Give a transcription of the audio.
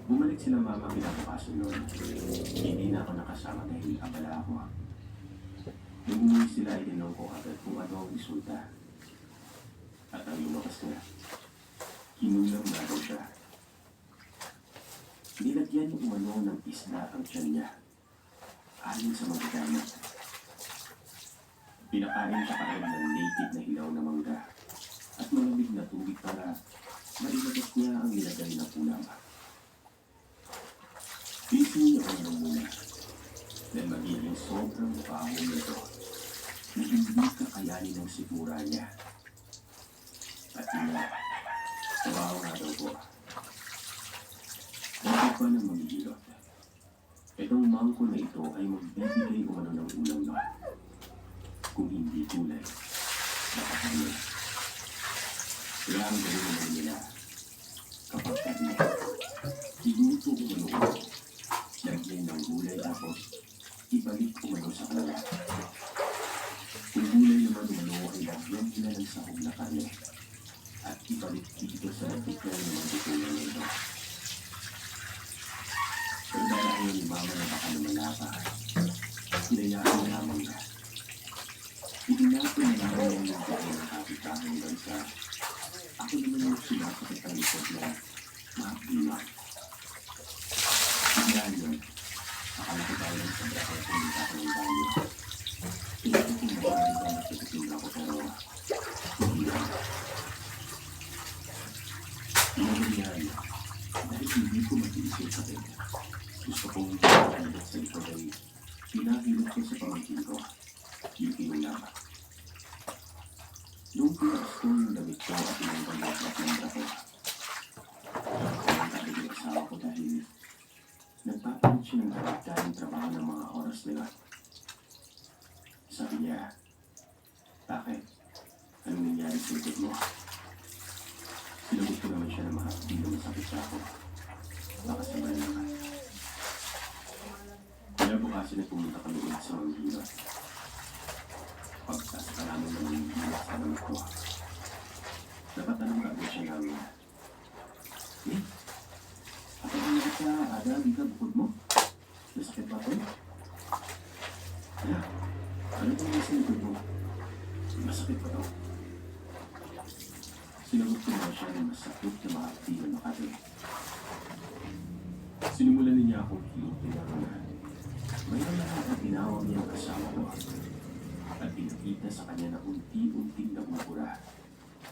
Bumalik sila mama kinabukasan noon. Hindi na ako nakasama dahil abala ako. Nung umuwi sila, itinong ko agad kung ano ang resulta. At ang lumabas niya, kinulang na daw siya. Nilagyan ni umano ng isda ang tiyan niya. Ayon sa mga gamit. Pinakain sa kain ng native na hilaw na mangga at malamig na tubig para mailabas niya ang nilagay na kulang. Pisin niya ang muna dahil magiging sobrang baho nito na hindi kakayanin ng sigura niya. At niya, trabaho nga daw po. Bakit pa nang magigilot? Itong mangko na ito ay magbibigay umano ng ulam na. Kung hindi kulay, baka kami. Kaya ang gawin naman nila kapag kami. Inuto umano, lagyan ng gulay tapos ibalik umano sa kanila. Kung gulay naman umano ay lagyan nila ng sahog na karne at ibalik dito sa natikyan ng mga tutunan nito. Pero dahil ni mama na baka lumalapa, hinayaan na lamang na. Itinapin na lamang yung nagdaan ng kapitahan hanggang sa ako naman yung sinasakit ang likod na mahabilang. Hanggang yun, nakalaki tayo ng sobra ko kung hindi ako ng banyo. Ito kung maaaring ka nagtititin ako pero hindi lang. Inaganyan, dahil hindi ko mag-iisip sa akin. Gusto kong makalabot sa likod ay pinahilot ko sa pamangkin ko. Yung pinulama. Noong pinakas ko yung damit ko at inanggang at nandra ko. Ang tabi ng asawa ko dahil nagpapalit siya ng karagdagang trabaho ng mga oras nila. Sabi niya, bakit? Anong nangyari sa likod mo? Sinagot ko naman siya na mahapdi na masakit sa ako. Baka sabay na ka. Kaya bukasin na pumunta kami ulit sa mga hilot. Pagkas ka namin ng hilot sa damit ko. Napatanong ka agad siya namin. Kapag hindi ka ada, di ka bukod mo? Nasakit ba ito? Kaya, ano itong nasa likod mo? Masakit ba ito? Sinagot ko na siya ng masakit na mahapdi na makati. Sinimulan niya akong hilupin ako na mayroon na at tinawag niya ang asawa ko at pinakita sa kanya na unti-unting nabubura.